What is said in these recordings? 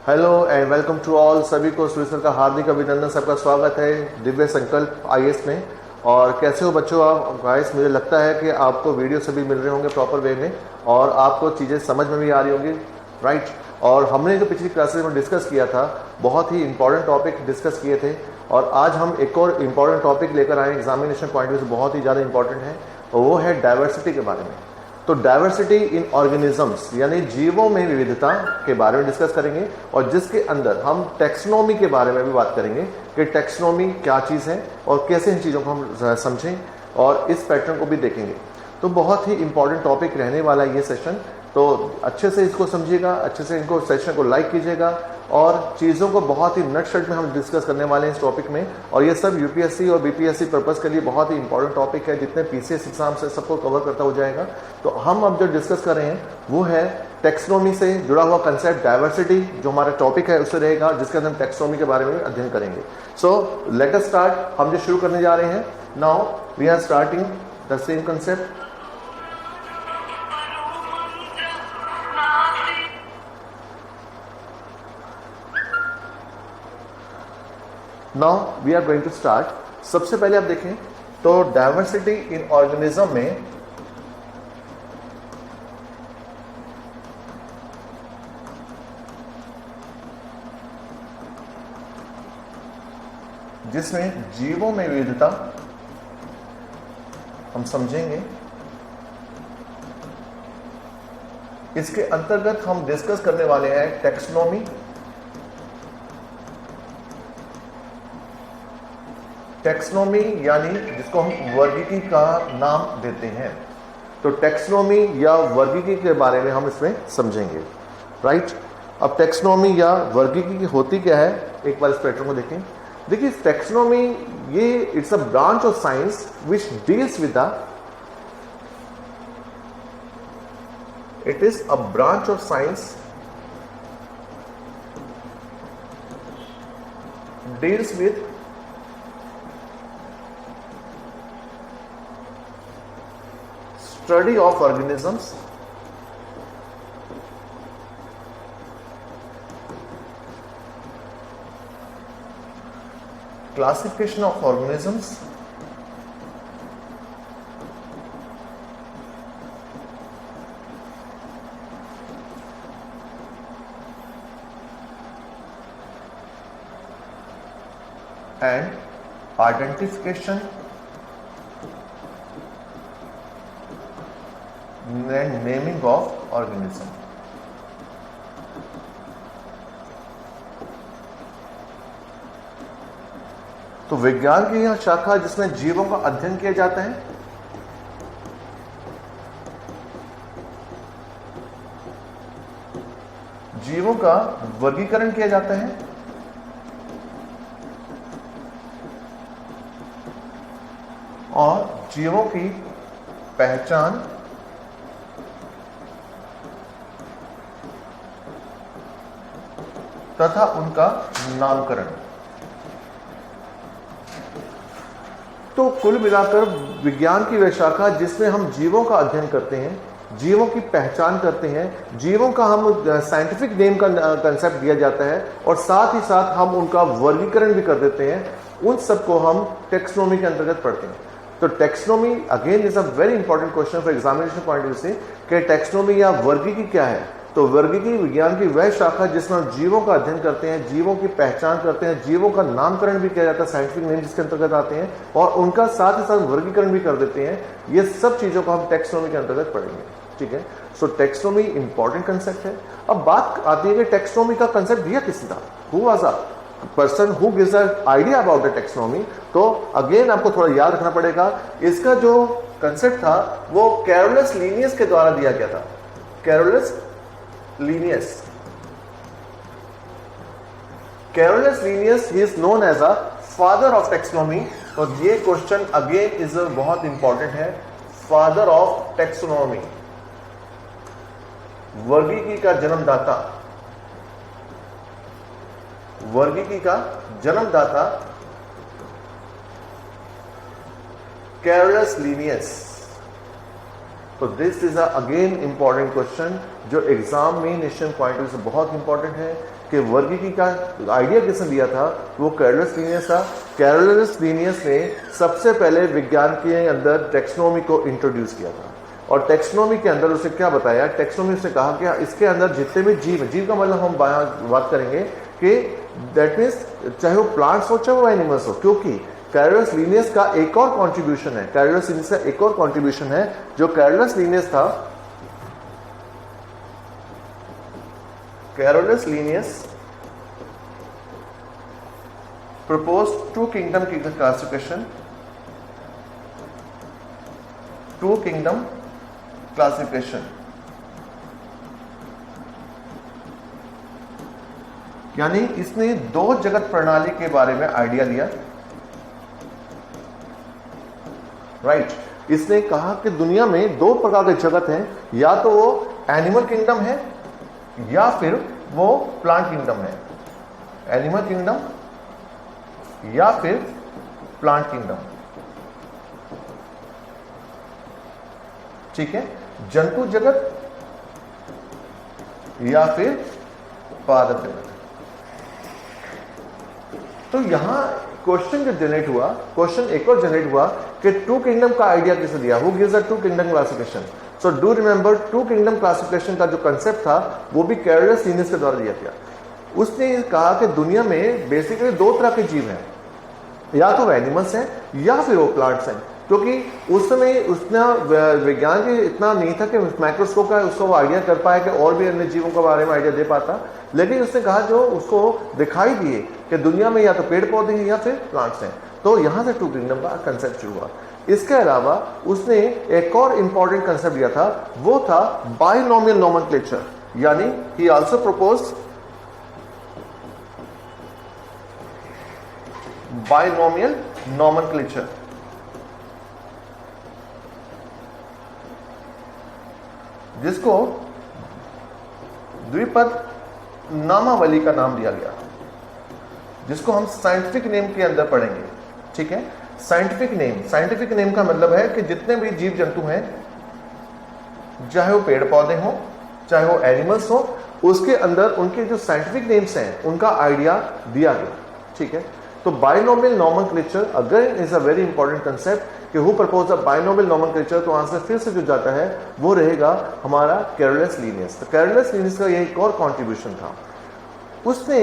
Hello and welcome to all. सभी को सुरेश का हार्दिक अभिनंदन, सबका स्वागत है दिव्य संकल्प आईएएस में। और कैसे हो बच्चों आप गाइस? मुझे लगता है कि आपको वीडियो से भी मिल रहे होंगे प्रॉपर वे में और आपको चीज़ें समझ में भी आ रही होंगी, राइट। और हमने जो पिछली क्लासेस में डिस्कस किया था, बहुत ही इंपॉर्टेंट टॉपिक डिस्कस किए थे और आज हम एक और इम्पॉर्टेंट टॉपिक लेकर आए एग्जामिनेशन पॉइंट ऑफ व्यू से, बहुत ही ज़्यादा इंपॉर्टेंट है और वो है डाइवर्सिटी के बारे में। तो डाइवर्सिटी इन ऑर्गेनिजम्स यानी जीवों में विविधता के बारे में डिस्कस करेंगे और जिसके अंदर हम टेक्सोनोमी के बारे में भी बात करेंगे कि टेक्सोनोमी क्या चीज़ है और कैसे इन चीज़ों को हम समझें और इस पैटर्न को भी देखेंगे। तो बहुत ही इंपॉर्टेंट टॉपिक रहने वाला है ये सेशन, तो अच्छे से इसको समझिएगा, अच्छे से इनको सेशन को लाइक कीजिएगा और चीज़ों को बहुत ही नट शट में हम डिस्कस करने वाले हैं इस टॉपिक में। और ये सब यूपीएससी और बीपीएससी पर्पस के लिए बहुत ही इंपॉर्टेंट टॉपिक है, जितने पीसीएस एग्जाम से सबको कवर करता हो जाएगा। तो हम अब जो डिस्कस कर रहे हैं वो है टेक्सोनोमी से जुड़ा हुआ कंसेप्ट डाइवर्सिटी, जो हमारा टॉपिक है उससे रहेगा, जिसके अंदर हम टेक्सोनोमी के बारे में अध्ययन करेंगे। So let us start. हम जो शुरू करने जा रहे हैं, now we are starting the same concept. Now we are going to start. सबसे पहले आप देखें तो डाइवर्सिटी इन ऑर्गेनिज्म में जिसमें जीवों में विविधता हम समझेंगे, इसके अंतर्गत हम डिस्कस करने वाले हैं टेक्सोनोमी। टेक्सोनोमी यानी जिसको हम वर्गीकी का नाम देते हैं, तो टेक्सोनोमी या वर्गीकी के बारे में हम इसमें समझेंगे, राइट। अब टेक्सोनोमी या वर्गीकी होती क्या है, एक बार इस पैटर्न को देखें। देखिए टेक्सोनोमी ये it's a branch of science which deals with the it is a branch of science deals with study of organisms classification of organisms and identification and naming of organism। तो विज्ञान की यह शाखा जिसमें जीवों का अध्ययन किया जाता है, जीवों का वर्गीकरण किया जाता है और जीवों की पहचान तथा उनका नामकरण। तो कुल मिलाकर विज्ञान की वह शाखा जिसमें हम जीवों का अध्ययन करते हैं, जीवों की पहचान करते हैं, जीवों का हम साइंटिफिक नेम का कंसेप्ट दिया जाता है और साथ ही साथ हम उनका वर्गीकरण भी कर देते हैं, उन सबको हम टेक्सोनोमी के अंतर्गत पढ़ते हैं। तो taxonomy again is a very important question for examination point of view से कि टेक्सोनोमी या वर्गीकी क्या है। तो वर्गीकी विज्ञान की वह शाखा जिसमें हम जीवों का अध्ययन करते हैं, जीवों की पहचान करते हैं, जीवों का नामकरण भी किया जाता है, साइंटिफिक नेम जिसके अंतर्गत आते हैं, और उनका साथ ही साथ वर्गीकरण भी कर देते हैं। ये सब चीजों को हम टेक्सोनोमी के अंतर्गत पढ़ेंगे, ठीक है। सो टेक्सोनोमी इंपॉर्टेंट कंसेप्ट है। अब बात आती है कि टेक्सोनोमी का कंसेप्ट दिया किसने था, who was a person who gives a idea about the taxonomy. तो अगेन आपको थोड़ा याद रखना पड़ेगा, इसका जो कंसेप्ट था वो कैरोलस लीनियस के द्वारा दिया गया था। Carolus Linnaeus. Carolus Linnaeus, he is known as a father of taxonomy। और ये क्वेश्चन अगेन इज बहुत इंपॉर्टेंट है, फादर ऑफ टेक्सोनोमी, वर्गीकी का जन्मदाता, वर्गीकी का जन्मदाता कैरोलस लीनियस। तो this is again important question जो एग्जाम में नेशन पॉइंट ऑफ व्यू से बहुत इंपॉर्टेंट है कि वर्गीकी का आइडिया किसने दिया था, वो कैरोलस लीनियस था। कैरोलस लीनियस ने सबसे पहले विज्ञान के अंदर टेक्सोनोमी को इंट्रोड्यूस किया था और टेक्सोनोमी के अंदर उसे क्या बताया, टेक्सोनोमी से कहा कि इसके अंदर जितने भी जीव है, जीव का मतलब हम बात करेंगे कि दैट मीन्स चाहे वो प्लांट्स हो चाहे वो एनिमल्स हो, क्योंकि कैरोलस लीनियस का एक और कॉन्ट्रीब्यूशन है, कैरोलस लीनियस का एक और कॉन्ट्रीब्यूशन है जो कैरोलस लीनियस था। Carolus Linnaeus proposed two kingdom classification, two kingdom classification, यानी इसने दो जगत प्रणाली के बारे में आइडिया दिया, राइट। इसने कहा कि दुनिया में दो प्रकार के जगत हैं, या तो वो एनिमल किंगडम है या फिर वो प्लांट किंगडम है, एनिमल किंगडम या फिर प्लांट किंगडम, ठीक है, जंतु जगत या फिर पादप जगत। तो यहां क्वेश्चन जो जनरेट हुआ, क्वेश्चन एक और जनरेट हुआ कि टू किंगडम का आइडिया किसे दिया, who gives a two kingdom classification. So do remember two kingdom classification का जो कंसेप्ट था वो भी कैरोलस लीनियस के द्वारा दिया गया। उसने कहा कि दुनिया में बेसिकली दो तरह के जीव हैं, या तो वो एनिमल्स हैं या फिर वो प्लांट्स हैं, क्योंकि उस समय उतना विज्ञान के इतना नहीं था कि माइक्रोस्कोप का उसको वो आइडिया कर पाया कि और भी अन्य जीवों के बारे में आइडिया दे पाता। लेकिन उसने कहा जो उसको दिखाई दिए कि दुनिया में या तो पेड़ पौधे हैं या फिर प्लांट्स हैं, तो यहां से टू किंगडम का कंसेप्ट शुरू हुआ। इसके अलावा उसने एक और इंपॉर्टेंट कंसेप्ट दिया था, वो था बाइनोमियल नोमेनक्लेचर, यानी ही आल्सो प्रपोज्ड बाइनोमियल नोमेनक्लेचर, जिसको द्विपद नामावली का नाम दिया गया, जिसको हम साइंटिफिक नेम के अंदर पढ़ेंगे, ठीक है। साइंटिफिक नेम, साइंटिफिक नेम का मतलब है कि जितने भी जीव जंतु हैं, चाहे वो पेड़ पौधे हों चाहे वो एनिमल्स हो, उसके अंदर उनके जो साइंटिफिक नेम्स हैं उनका आइडिया दिया गया, ठीक है। तो binomial nomenclature again is a very important concept कि who propose a binomial nomenclature, तो आंसर फिर से जो जाता है वो रहेगा हमारा कैरोलस लीनियस। तो कैरोलस लीनियस का ये एक और कॉन्ट्रीब्यूशन था। उसने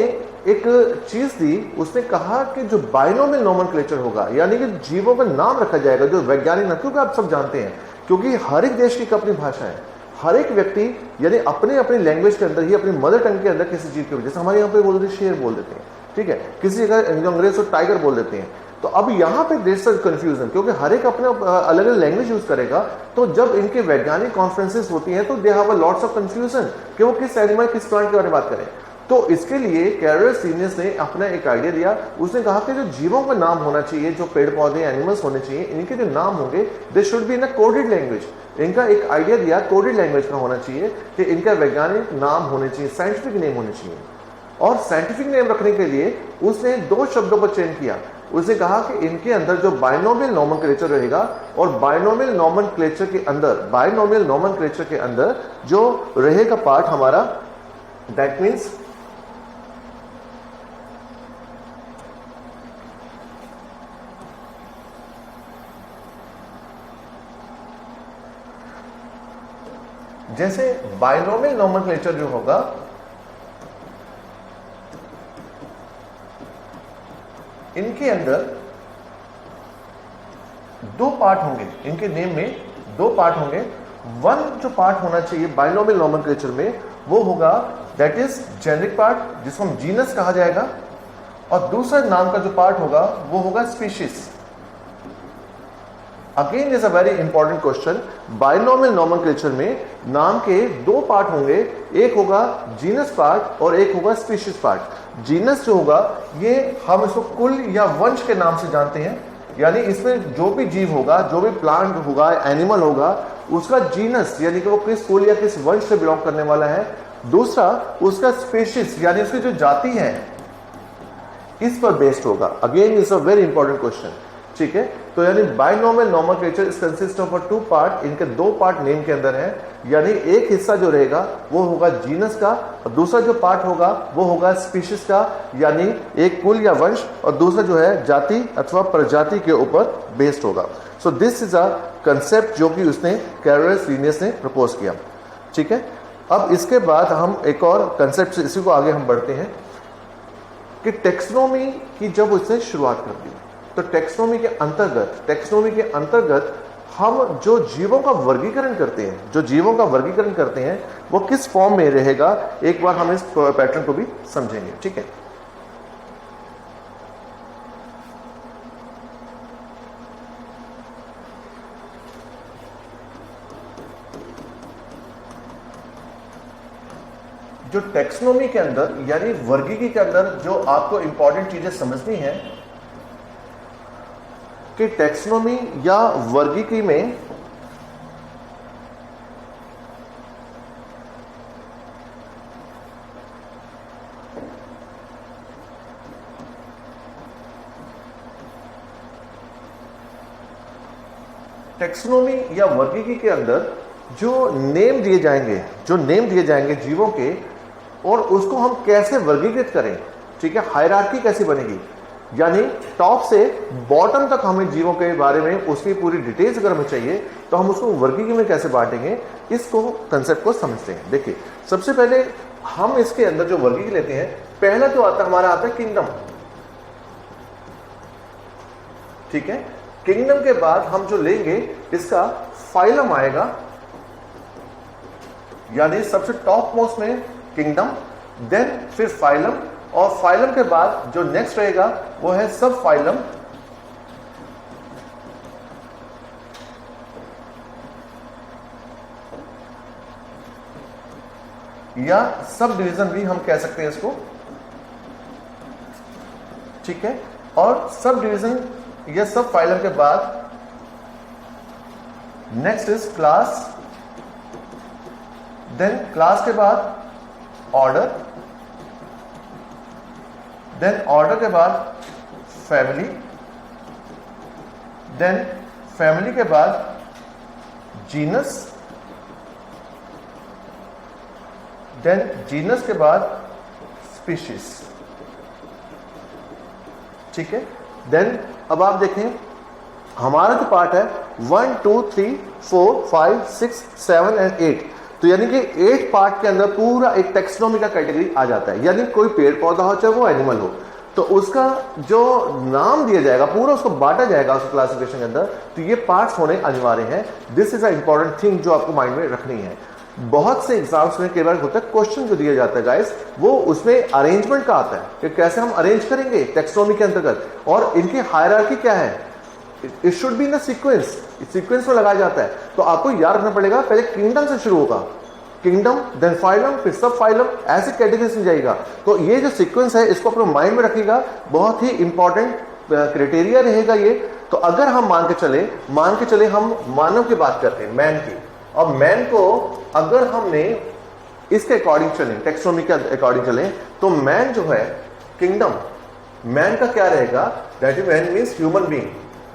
एक चीज दी, उसने कहा कि जो बाइनोमियल नोमेनक्लेचर होगा, यानी कि जीवों का नाम रखा जाएगा जो वैज्ञानिक नाम, क्योंकि आप सब जानते हैं क्योंकि हर एक देश की अपनी भाषा है, हर एक व्यक्ति यानी अपने अपनी लैंग्वेज के अंदर ही, अपनी मदर टंग के अंदर किसी चीज के, जैसे हमारे यहाँ पे बोल देते शेर बोल देते हैं, ठीक है, किसी जगह अंग्रेज तो टाइगर बोल देते हैं। तो अब यहाँ पे देश से कंफ्यूजन, क्योंकि हर एक अपने अलग अलग लैंग्वेज यूज करेगा, तो जब इनके वैज्ञानिक कॉन्फ्रेंसेस होती हैं तो they have a lots of confusion कि वो किस एनिमल किस प्लांट के बारे में बात करें। तो इसके लिए कैरोलस लीनियस ने अपना एक आइडिया दिया। उसने कहा कि जो जीवों का नाम होना चाहिए, जो पेड़ पौधे एनिमल्स होने चाहिए, इनके जो नाम होंगे they should be in a coded language. इनका एक आइडिया दिया कोडेड लैंग्वेज का होना चाहिए कि इनका वैज्ञानिक नाम होने चाहिए, साइंटिफिक नेम होने चाहिए। और साइंटिफिक नेम रखने के लिए उसने दो शब्दों पर चयन किया। उसने कहा कि इनके अंदर जो बाइनोमियल नोमेनक्लेचर रहेगा, और बाइनोमियल नोमेनक्लेचर के अंदर, बाइनोमियल नोमेनक्लेचर के अंदर जो रहेगा पार्ट हमारा, दैट मीन्स जैसे बाइनोमियल नोमेनक्लेचर जो होगा, इनके अंदर दो पार्ट होंगे, इनके नेम में दो पार्ट होंगे। वन जो पार्ट होना चाहिए बाइनोमियल नोमेनक्लेचर में वो होगा दैट इज जेनेरिक पार्ट, जिसको हम जीनस कहा जाएगा, और दूसरा नाम का जो पार्ट होगा वो होगा species. Again is a very important question. Binomial nomenclature में नाम के दो पार्ट होंगे, एक होगा जीनस पार्ट और एक होगा स्पीशीज पार्ट। जीनस जो होगा ये हम इसको कुल या वंश के नाम से जानते हैं, यानी इसमें जो भी जीव होगा, जो भी प्लांट होगा, एनिमल होगा, उसका जीनस यानी कि वो किस कुल या किस वंश से बिलोंग करने वाला है। दूसरा उसका स्पीशीज यानी उसकी जो जाति है इस पर बेस्ड होगा। Again is a very important question, ठीक है। तो यानी binomial nomenclature is consist of 2 part, इनके 2 पार्ट नेम के अंदर है, यानी एक हिस्सा जो रहेगा वो होगा जीनस का और दूसरा जो पार्ट होगा वो होगा स्पीशीज का, यानी एक कुल या वंश, और दूसरा जो है जाति अथवा प्रजाति के ऊपर बेस्ड होगा। So this is a concept जो कि उसने कैरोलस लिनियस ने प्रपोज किया। ठीक है, अब इसके बाद हम एक और कंसेप्ट से इसी को आगे हम बढ़ते हैं कि टेक्सोनोमी की जब उसने शुरुआत कर दी, तो टेक्सोनोमी के अंतर्गत हम जो जीवों का वर्गीकरण करते हैं वो किस फॉर्म में रहेगा, एक बार हम इस पैटर्न को भी समझेंगे। ठीक है, जो टेक्सोनोमी के अंदर यानी वर्गीकी के अंदर जो आपको इंपॉर्टेंट चीजें समझनी है कि टेक्सोनोमी या वर्गीकी में के अंदर जो नेम दिए जाएंगे जीवों के, और उसको हम कैसे वर्गीकृत करें, ठीक है, हायरार्की कैसी बनेगी, यानी टॉप से बॉटम तक हमें जीवों के बारे में उसकी पूरी डिटेल्स अगर हमें चाहिए तो हम उसको वर्गीकरण में कैसे बांटेंगे, इसको कंसेप्ट को समझते हैं। देखिए, सबसे पहले हम इसके अंदर जो वर्गीकरण लेते हैं, पहला जो आता है किंगडम। ठीक है, किंगडम के बाद हम जो लेंगे इसका फाइलम आएगा, यानी सबसे टॉप मोस्ट में किंगडम, देन फिर फाइलम, और फाइलम के बाद जो नेक्स्ट रहेगा वो है सब फाइलम, या सब डिवीजन भी हम कह सकते हैं इसको। ठीक है, और सब डिवीजन या सब फाइलम के बाद next is class, then class के बाद ऑर्डर, देन ऑर्डर के बाद फैमिली, देन फैमिली के बाद जीनस, देन जीनस के बाद स्पीशीज। ठीक है, देन अब आप देखें हमारा जो पार्ट है 1 2 3 4 5 6 7 एंड 8, तो यानी कि 8 पार्ट के अंदर पूरा एक टेक्सोनोमी का कैटेगरी आ जाता है। यानी कोई पेड़ पौधा हो चाहे वो एनिमल हो, तो उसका जो नाम दिया जाएगा पूरा उसको बांटा जाएगा उसको क्लासिफिकेशन के अंदर, तो ये पार्ट्स होने अनिवार्य हैं। This is a important thing जो आपको माइंड में रखनी है। बहुत से एग्जाम्स में कई बार होता है क्वेश्चन जो दिया जाता है गाइस, वो उसमें अरेंजमेंट का आता है कि कैसे हम अरेंज करेंगे टेक्सोनोमी के अंतर्गत, और इनकी हायरार्की क्या है। It should be in sequence में लगाया जाता है। तो आपको याद रखना पड़ेगा, पहले किंगडम से शुरू होगा, किंगडम देन फाइलम फिर सब फाइलम, ऐसे कैटेगरी में जाएगा। तो ये जो सीक्वेंस है इसको अपने माइंड में रखिएगा, बहुत ही इंपॉर्टेंट क्राइटेरिया रहेगा ये। तो अगर हम मान के चले हम मानव की बात करते हैं, मैन की, और मैन को अगर हमने इसके अकॉर्डिंग चले, टेक्सोनोमी के अकॉर्डिंग चले, तो मैन जो है किंगडम, मैन का क्या रहेगा, that is man means human being.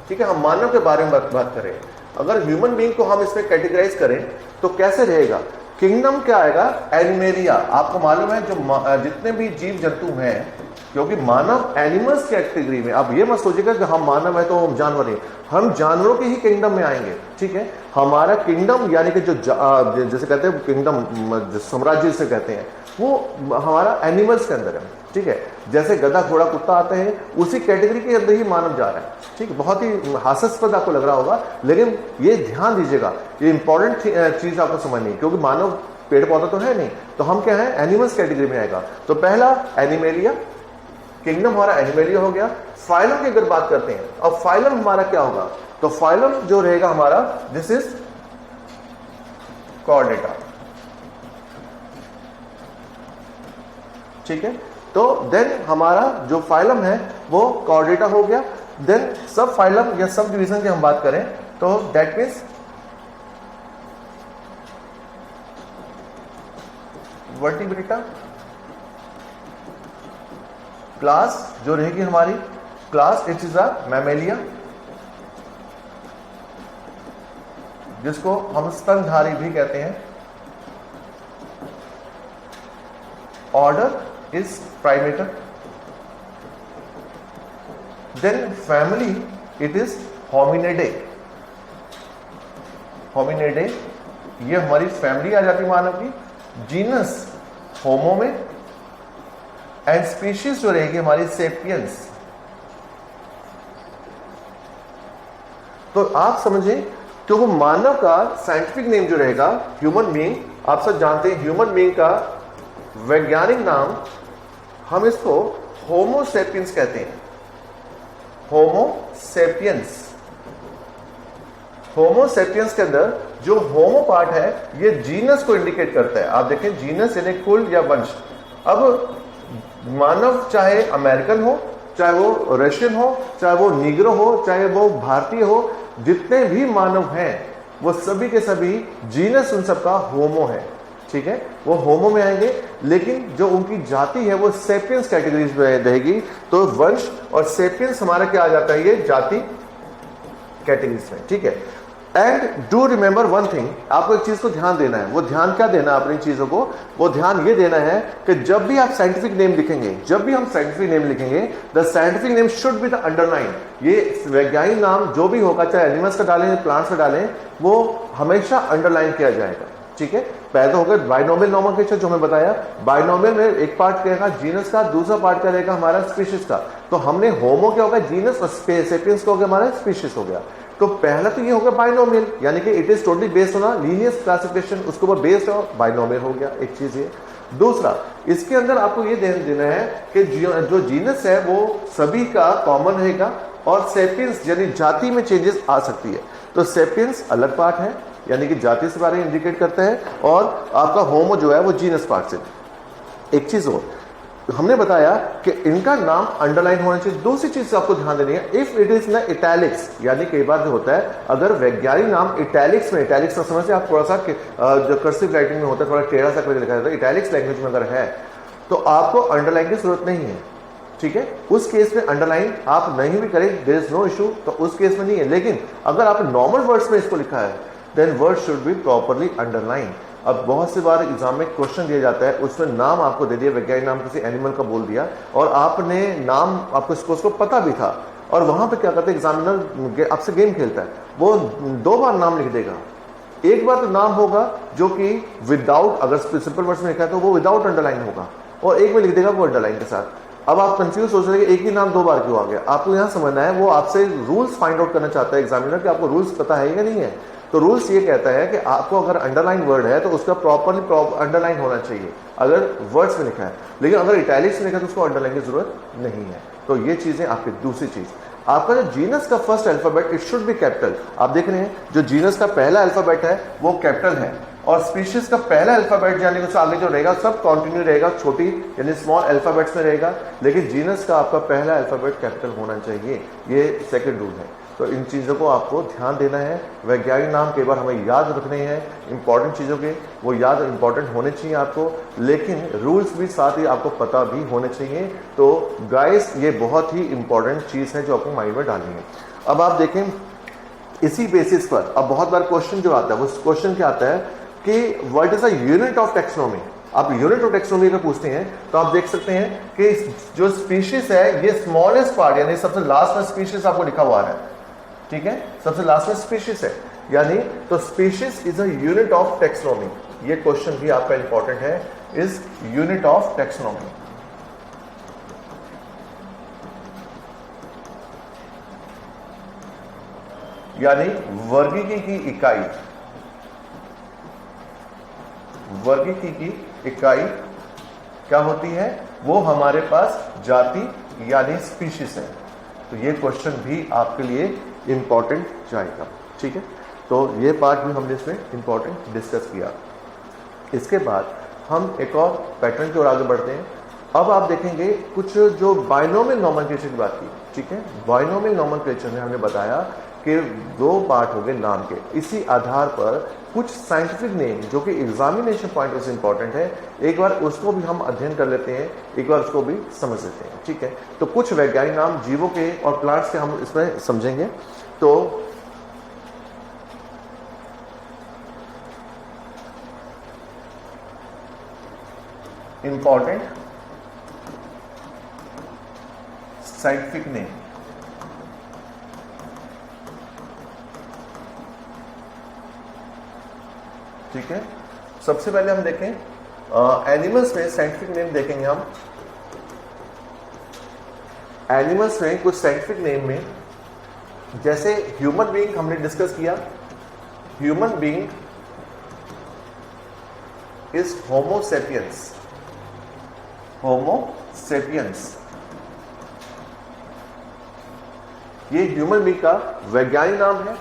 ठीक है, हम मानव के बारे में बात करें, अगर ह्यूमन बीइंग को हम इसमें कैटेगराइज करें तो कैसे रहेगा। किंगडम क्या आएगा, एनिमेलिया। आपको मालूम है जो जितने भी जीव जंतु हैं, क्योंकि मानव एनिमल्स की कैटेगरी में, आप ये मत सोचिएगा कि हम मानव है तो हम जानवर हैं, हम जानवरों के ही किंगडम में आएंगे। ठीक है, हमारा किंगडम यानी कि जो जैसे कहते हैं किंगडम, साम्राज्य से कहते हैं, वो हमारा एनिमल्स के अंदर है। ठीक है, जैसे गधा घोड़ा कुत्ता आते हैं उसी कैटेगरी के अंदर ही मानव जा रहा है। ठीक है, बहुत ही हास्यास्पद आपको लग रहा होगा, लेकिन ये ध्यान दीजिएगा, ये इंपॉर्टेंट चीज आपको समझनी है, क्योंकि मानव पेड़ पौधा तो है नहीं, तो हम क्या है, एनिमल्स कैटेगरी में आएगा। तो पहला एनिमेलिया, किंगडम हमारा एनिमेलिया हो गया। फाइलम की अगर बात करते हैं, अब फाइलम हमारा क्या होगा, तो फाइलम जो रहेगा हमारा, दिस इज कॉर्डेटा। ठीक है, तो देन हमारा जो फाइलम है वो कॉर्डेटा हो गया। देन सब फाइलम या सब डिवीजन की हम बात करें तो दैट मीन्स वर्टिब्रेटा। क्लास जो रहेगी हमारी class, it is a Mammalia. जिसको हम स्तनधारी भी कहते हैं। Order is Primata, then family it is Hominidae. Hominidae ये हमारी फैमिली आ जाती है मानव की। जीनस होमो में, एंड स्पीशीज जो रहेगी हमारी सेपियंस। तो आप समझें कि वो मानव का साइंटिफिक नेम जो रहेगा ह्यूमन बीइंग, आप सब जानते हैं ह्यूमन बीइंग का वैज्ञानिक नाम हम इसको होमो सेपियंस कहते हैं। होमो सेपियंस। होमो सेपियंस के अंदर जो होमो पार्ट है ये जीनस को इंडिकेट करता है। आप देखें जीनस यानी कुल या वंश। अब मानव चाहे अमेरिकन हो, चाहे वो रशियन हो, चाहे वो नीग्रो हो, चाहे वो भारतीय हो, जितने भी मानव हैं वो सभी के सभी जीनस उन सबका होमो है। ठीक है, वो होमो में आएंगे, लेकिन जो उनकी जाति है वो सेपियंस कैटेगरीज में रहेगी। तो वंश और सेपियंस हमारा क्या आ जाता है, ये जाति कैटेगरीज में। ठीक है, and do remember one thing, आपको एक चीज को ध्यान देना है। वो ध्यान क्या देना है अपनी चीजों को, वो ध्यान ये देना है कि जब भी आप साइंटिफिक नेम लिखेंगे, जब भी हम साइंटिफिक नेम लिखेंगे, the scientific name should be the underline. ये वैज्ञानिक नाम जो भी होगा, चाहे एनिमल्स का डालें, प्लांट्स का डालें, वो हमेशा अंडरलाइन किया जाएगा। ठीक है, पहले तो होगा बाइनोमियल नोमेनक्लेचर जो हमें बताया। बाइनोमियल में एक पार्ट क्या रहेगा जीनस का, दूसरा पार्ट क्या रहेगा हमारा स्पीशीज का। तो हमने होमो क्या होगा जीनस, और सेपियंस का हो गया हमारा स्पीशीज हो गया। तो पहला तो ये होगा बाइनोमियल, यानी कि it is totally based on linear classification, उसके ऊपर बेस्ड हो बाइनोमियल हो गया, एक चीज ये। दूसरा, इसके अंदर आपको ये ध्यान देना है कि जो जीनस है वो सभी का कॉमन रहेगा, और सेपियंस यानी जाति में चेंजेस आ सकती है। तो सेपियंस अलग पार्ट है, यानी कि जाति से बारे में इंडिकेट करता है, और आपका होमो जो है वो जीनस पार्ट से। एक चीज और हमने बताया कि इनका नाम अंडरलाइन होना चाहिए। दूसरी चीज आपको ध्यान देनी है, इफ इट इज न इटैलिक्स, यानी कई बार जो होता है अगर वैज्ञानिक नाम इटैलिक्स में, इटैलिक्स का समझ से आप थोड़ा सा जो कर्सिव राइटिंग में होता है थोड़ा टेढ़ा सा करके लिखा जाता है, इटैलिक्स लैंग्वेज में अगर है तो आपको अंडरलाइन की जरूरत नहीं है। ठीक है, उस केस में अंडरलाइन आप नहीं भी करें, देयर इज नो इशू, तो उस केस में नहीं है। लेकिन अगर आप नॉर्मल वर्ड्स में इसको लिखा है, then word should be properly underline. अब बहुत सी बार एग्जाम में क्वेश्चन दिया जाता है, उसमें नाम आपको दे दिया, वैज्ञानिक नाम किसी एनिमल का बोल दिया, और आपने नाम आपको उसको पता भी था, और वहां पे क्या करते हैं एग्जामिनर आपसे गेम खेलता है, वो 2 बार नाम लिख देगा। एक बार तो नाम होगा जो कि विदाउट, अगर सिंपल वर्ड्स में लिखा है तो वो विदाउट अंडरलाइन होगा, और एक में लिख देगा वो अंडरलाइन के साथ। अब आप कंफ्यूज हो जाएंगे एक ही नाम 2 बार क्यों आ गया। आपको यहाँ समझना है, वो आपसे रूल्स फाइंड आउट करना चाहता है एग्जामिनर कि आपको रूल्स पता है या नहीं है। तो रूल्स ये कहता है कि आपको अगर अंडरलाइन वर्ड है तो उसका प्रॉपरली अंडरलाइन होना चाहिए अगर वर्ड्स में लिखा है, लेकिन अगर इटैलिक्स में लिखा है तो उसको अंडरलाइन की जरूरत नहीं है। तो ये चीजें आपकी। दूसरी चीज, आपका जो जीनस का first alphabet it should be capital. आप देख रहे हैं जो जीनस का पहला अल्फाबेट है वो कैपिटल है, और स्पीशीज का पहला अल्फाबेट यानी उससे आगे जो रहेगा सब कॉन्टिन्यू रहेगा, छोटी यानी स्मॉल अल्फाबेट्स में रहेगा, लेकिन जीनस का आपका पहला अल्फाबेट कैपिटल होना चाहिए। ये सेकंड रूल है। तो इन चीज़ों को आपको ध्यान देना है। वैज्ञानिक नाम कई बार हमें याद रखने हैं, इंपॉर्टेंट चीज़ों के वो याद इंपॉर्टेंट होने चाहिए आपको, लेकिन रूल्स भी साथ ही आपको पता भी होने चाहिए। तो गाइस ये बहुत ही इंपॉर्टेंट चीज़ है जो आपको माइंड में डालनी है। अब आप देखें इसी बेसिस पर अब बहुत बार क्वेश्चन जो आता है वो क्वेश्चन क्या आता है कि what is a unit of taxonomy. आप यूनिट ऑफ टेक्सोनॉमी का पूछते हैं तो आप देख सकते हैं कि जो स्पीशीज है ये स्मॉलेस्ट पार्ट यानी सबसे लास्ट में स्पीशीज आपको लिखा हुआ है। ठीक है, सबसे लास्ट में स्पीशीज है, यानी तो species is a unit of taxonomy. ये क्वेश्चन भी आपका इंपॉर्टेंट है, इज यूनिट ऑफ टेक्सोनॉमी। यानी वर्गीकी की इकाई, वर्गीकी की इकाई क्या होती है, वो हमारे पास जाति यानी स्पीशीज है। तो ये क्वेश्चन भी आपके लिए इंपॉर्टेंट जाएगा। ठीक है, तो ये पार्ट भी हमने इसमें इंपॉर्टेंट डिस्कस किया। इसके बाद हम एक और पैटर्न की ओर आगे बढ़ते हैं। अब आप देखेंगे कुछ जो बाइनोमियल नोमेनक्लेचर की बात की। ठीक है, बाइनोमियल नोमेनक्लेचर में हमने बताया कि 2 पार्ट हो गए नाम के। इसी आधार पर कुछ साइंटिफिक नेम जो कि एग्जामिनेशन पॉइंट से इंपॉर्टेंट है, एक बार उसको भी हम अध्ययन कर लेते हैं, एक बार उसको भी समझ लेते हैं। ठीक है, तो कुछ वैज्ञानिक नाम जीवों के और प्लांट्स के हम इसमें समझेंगे। तो इंपॉर्टेंट साइंटिफिक नेम। ठीक है, सबसे पहले हम देखें एनिमल्स में साइंटिफिक नेम देखेंगे हम। एनिमल्स में कुछ साइंटिफिक नेम में, जैसे ह्यूमन बीइंग हमने डिस्कस किया, human being is homo sapiens. Homo sapiens ये ह्यूमन बीइंग का वैज्ञानिक नाम है।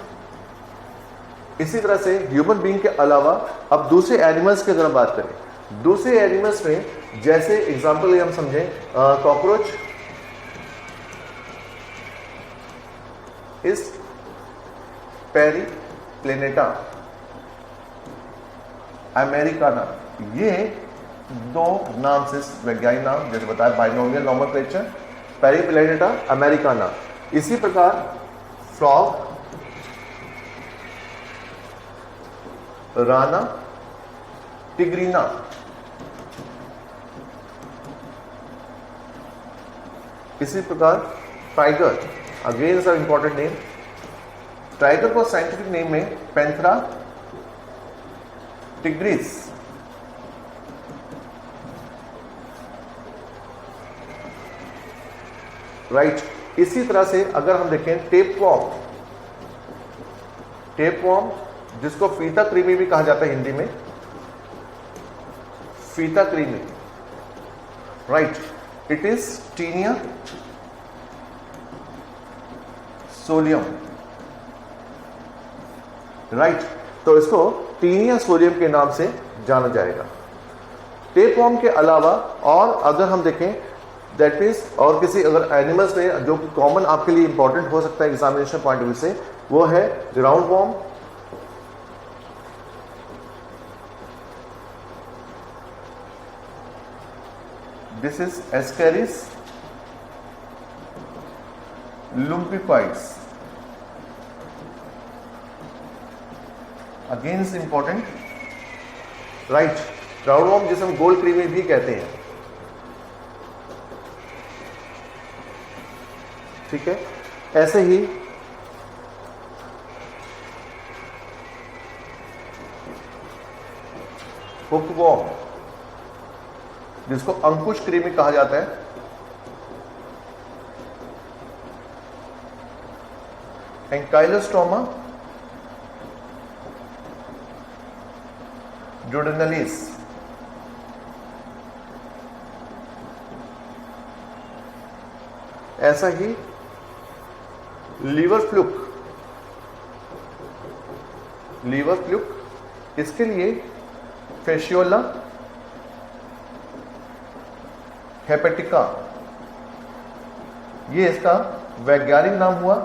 इसी तरह से ह्यूमन बीइंग के अलावा अब दूसरे एनिमल्स की अगर हम बात करें, दूसरे एनिमल्स में जैसे एग्जांपल हम समझें, कॉकरोच इज पेरिप्लेनेटा अमेरिकाना। ये दो नाम से वैज्ञानिक नाम जैसे बताया, बाइनोमियल नोमेनक्लेचर, पेरिप्लेनेटा अमेरिकाना। इसी प्रकार फ्रॉग राना टिग्रीना। इसी प्रकार tiger, again is important name. Tiger को साइंटिफिक नेम में पैंथरा टिग्रिस। राइट। इसी तरह से अगर हम देखें टेपवॉर्म, टेपवॉर्म जिसको फीता कृमि भी कहा जाता है हिंदी में, फीता कृमि। Right, it is Taenia solium. Right, तो इसको टीनिया सोलियम के नाम से जाना जाएगा। टेपवॉर्म के अलावा और अगर हम देखें दैट मीन्स और किसी अगर एनिमल्स में जो कॉमन आपके लिए इंपॉर्टेंट हो सकता है एग्जामिनेशन पॉइंट ऑफ व्यू से, वो है ground worm, this is Ascaris lumbricoides. Again is important. Right, ground worm जिसे हम गोल्ड क्रीमी भी कहते हैं। ठीक है, ऐसे ही हुकवॉर्म जिसको अंकुश कृमि कहा जाता है, एंकाइलोस्टोमा ड्यूडेनलिस। ऐसा ही लीवर फ्लूक, लीवर फ्लूक, इसके लिए फेशियोला हेपेटिका, ये इसका वैज्ञानिक नाम हुआ।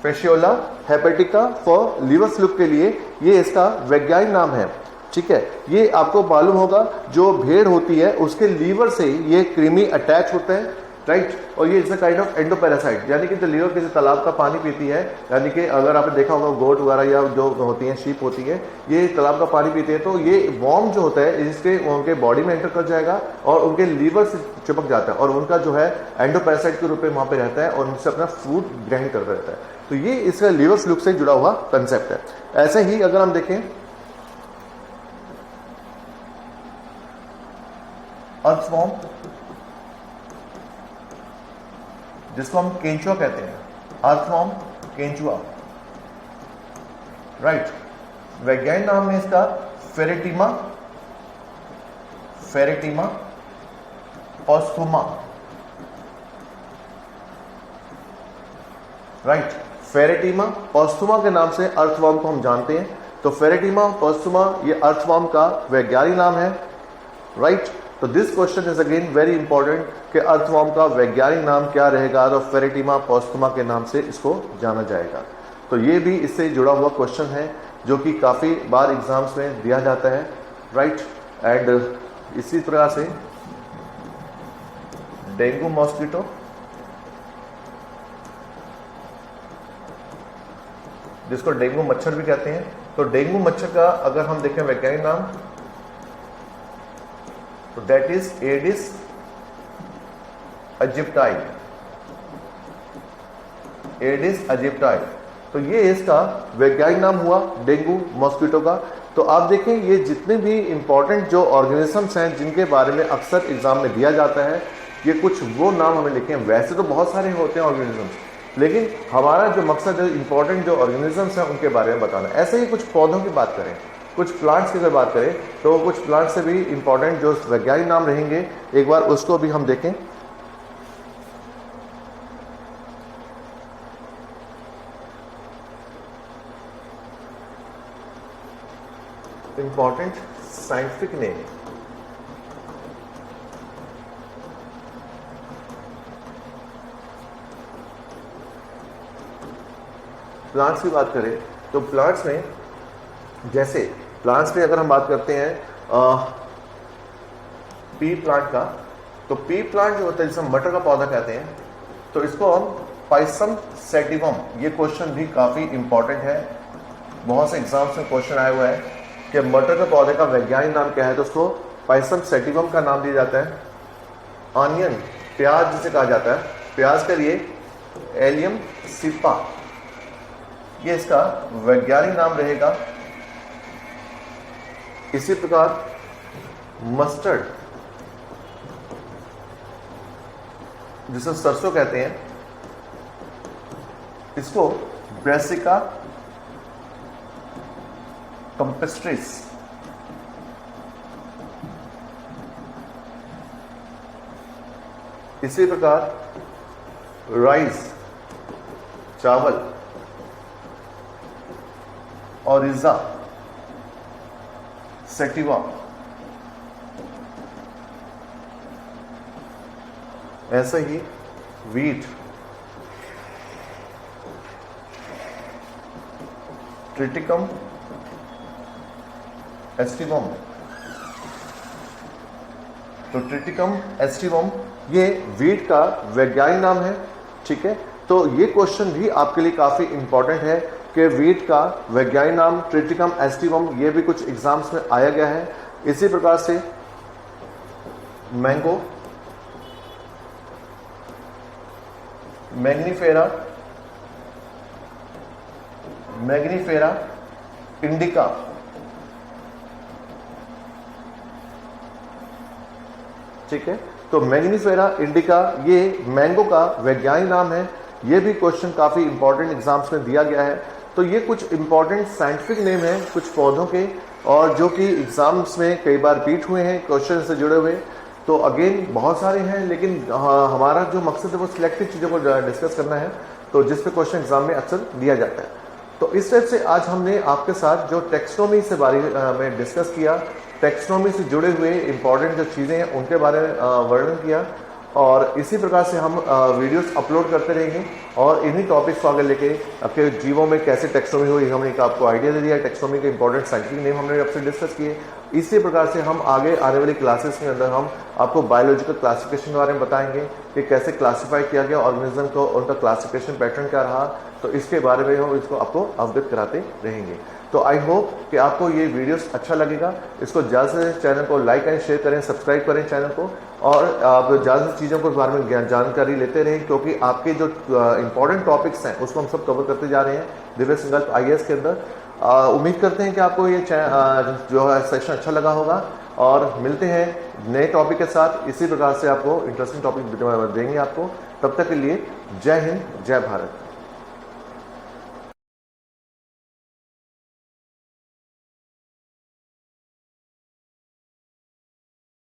Fasciola hepatica for liver fluke के लिए ये इसका वैज्ञानिक नाम है। ठीक है, ये आपको मालूम होगा जो भेड़ होती है उसके लीवर से ये कृमि अटैच होते हैं। राइट, और ये it's a kind of endoparasite, यानी कि जो लीवर किसी तालाब का पानी पीती है, यानी कि अगर आपने देखा होगा गोट वगैरह या जो होती हैं शीप होती है, ये तालाब का पानी पीते हैं, तो ये वॉर्म जो होता है इसके उनके बॉडी में एंटर कर जाएगा और उनके लीवर से चिपक जाता है और उनका जो है एंडोपैरासाइट के रूप में वहां पे रहता है और उनसे अपना फूड ग्रहण करता रहता है। तो ये इसका लीवर फ्लूक से जुड़ा हुआ कंसेप्ट है। ऐसे ही अगर हम देखें अर्थवॉर्म जिसको हम केंचुआ कहते हैं, अर्थवॉर्म केंचुआ। राइट, वैज्ञानिक नाम है इसका फेरेटिमा, फेरेटिमा पोस्थुमा। राइट, फेरेटिमा पोस्थुमा के नाम से अर्थवॉर्म को हम जानते हैं। तो फेरेटिमा पोस्थुमा ये अर्थवॉर्म का वैज्ञानिक नाम है। राइट, तो this question is again very important कि अर्थवॉर्म का वैज्ञानिक नाम क्या रहेगा, तो फेरेटिमा पोस्थुमा के नाम से इसको जाना जाएगा। तो ये भी इससे जुड़ा हुआ क्वेश्चन है जो कि काफ़ी बार एग्जाम्स में दिया जाता है। राइट, एंड इसी तरह से डेंगू मॉस्किटो, जिसको डेंगू मच्छर भी कहते हैं। तो डेंगू मच्छर का अगर हम देखें वैज्ञानिक नाम तो दैट इज एडिस अजिप्टाई, एडिस अजिप्टाई। तो ये इसका वैज्ञानिक नाम हुआ डेंगू मॉस्किटो का। तो आप देखें ये जितने भी इंपॉर्टेंट जो ऑर्गेनिजम्स हैं जिनके बारे में अक्सर एग्जाम में दिया जाता है, ये कुछ वो नाम हमें लिखे हैं। वैसे तो बहुत सारे होते हैं ऑर्गेनिजम्स, लेकिन हमारा जो मकसद है इंपॉर्टेंट जो ऑर्गेनिजम्स हैं उनके बारे में बताना। ऐसे ही कुछ पौधों की बात करें, कुछ प्लांट्स की अगर बात करें तो कुछ प्लांट्स से भी इंपॉर्टेंट जो वैज्ञानिक नाम रहेंगे, एक बार उसको भी हम देखें। इंपॉर्टेंट साइंटिफिक नेम, प्लांट्स की बात करें तो प्लांट्स में जैसे प्लांट्स में अगर हम बात करते हैं पी प्लांट का, तो पी प्लांट जो होता है जिसे मटर का पौधा कहते हैं, तो इसको हम पाइसम सैटिवम, ये क्वेश्चन भी काफी इंपॉर्टेंट है। बहुत से एग्जाम्स में क्वेश्चन आया हुआ है कि मटर के पौधे का वैज्ञानिक नाम क्या है, तो उसको पाइसम सैटिवम का नाम दिया जाता है। ऑनियन, प्याज जिसे कहा जाता है, प्याज के लिए एलियम सिपा, ये इसका वैज्ञानिक नाम रहेगा। इसी प्रकार मस्टर्ड जिसे सरसों कहते हैं, इसको ब्रेसिका कंपेस्ट्रिस, इसी प्रकार राइस चावल ओरिजा सेटिवा, ऐसे ही वीट ट्रिटिकम एस्टिवम। तो ट्रिटिकम एस्टिवम ये वीट का वैज्ञानिक नाम है, ठीक है। तो ये क्वेश्चन भी आपके लिए काफी इंपॉर्टेंट है कि वीट का वैज्ञानिक नाम ट्रिटिकम एस्टिवम, ये भी कुछ एग्जाम्स में आया गया है। इसी प्रकार से मैंगो मैग्नीफेरा, मैग्नीफेरा इंडिका, ठीक है। तो मैग्नीफेरा इंडिका ये मैंगो का वैज्ञानिक नाम है। ये भी क्वेश्चन काफी इंपॉर्टेंट एग्जाम्स में दिया गया है। तो ये कुछ इंपॉर्टेंट साइंटिफिक नेम है कुछ पौधों के, और जो कि एग्जाम्स में कई बार रिपीट हुए हैं क्वेश्चन से जुड़े हुए। तो अगेन बहुत सारे हैं, लेकिन हमारा जो मकसद है वो सिलेक्टेड चीज़ों को डिस्कस करना है, तो जिस पे क्वेश्चन एग्जाम में अक्सर दिया जाता है। तो इस टाइप से आज हमने आपके साथ जो टेक्सोनॉमी से बारे में डिस्कस किया, टेक्सोनॉमी से जुड़े हुए इंपॉर्टेंट जो चीज़ें हैं उनके बारे में वर्णन किया, और इसी प्रकार से हम वीडियोस अपलोड करते रहेंगे और इन्हीं टॉपिक्स को आगे लेके आपके जीवों में कैसे टेक्सोनॉमी हुई, हमने एक आपको आइडिया दे दिया। टेक्सोनॉमी के इंपॉर्टेंट साइंटिफिक नेम हमने आपसे डिस्कस किए। इसी प्रकार से हम आगे आने वाली क्लासेस के अंदर हम आपको बायोलॉजिकल क्लासिफिकेशन के बारे में बताएंगे कि कैसे क्लासीफाई किया गया ऑर्गेनिज्म को, उनका क्लासिफिकेशन पैटर्न क्या रहा, तो इसके बारे में हम इसको आपको अवगत कराते रहेंगे। तो आई होप कि आपको ये वीडियोस अच्छा लगेगा। इसको ज़्यादा से चैनल को लाइक एंड शेयर करें, सब्सक्राइब करें चैनल को, और आप ज़्यादा से चीज़ों के बारे में जानकारी लेते रहें, क्योंकि आपके जो इंपॉर्टेंट टॉपिक्स हैं उसको हम सब कवर करते जा रहे हैं दिव्य संकल्प IAS के अंदर। उम्मीद करते हैं कि आपको ये जो है सेशन अच्छा लगा होगा, और मिलते हैं नए टॉपिक के साथ। इसी प्रकार से आपको इंटरेस्टिंग टॉपिक देंगे आपको। तब तक के लिए जय हिंद, जय भारत।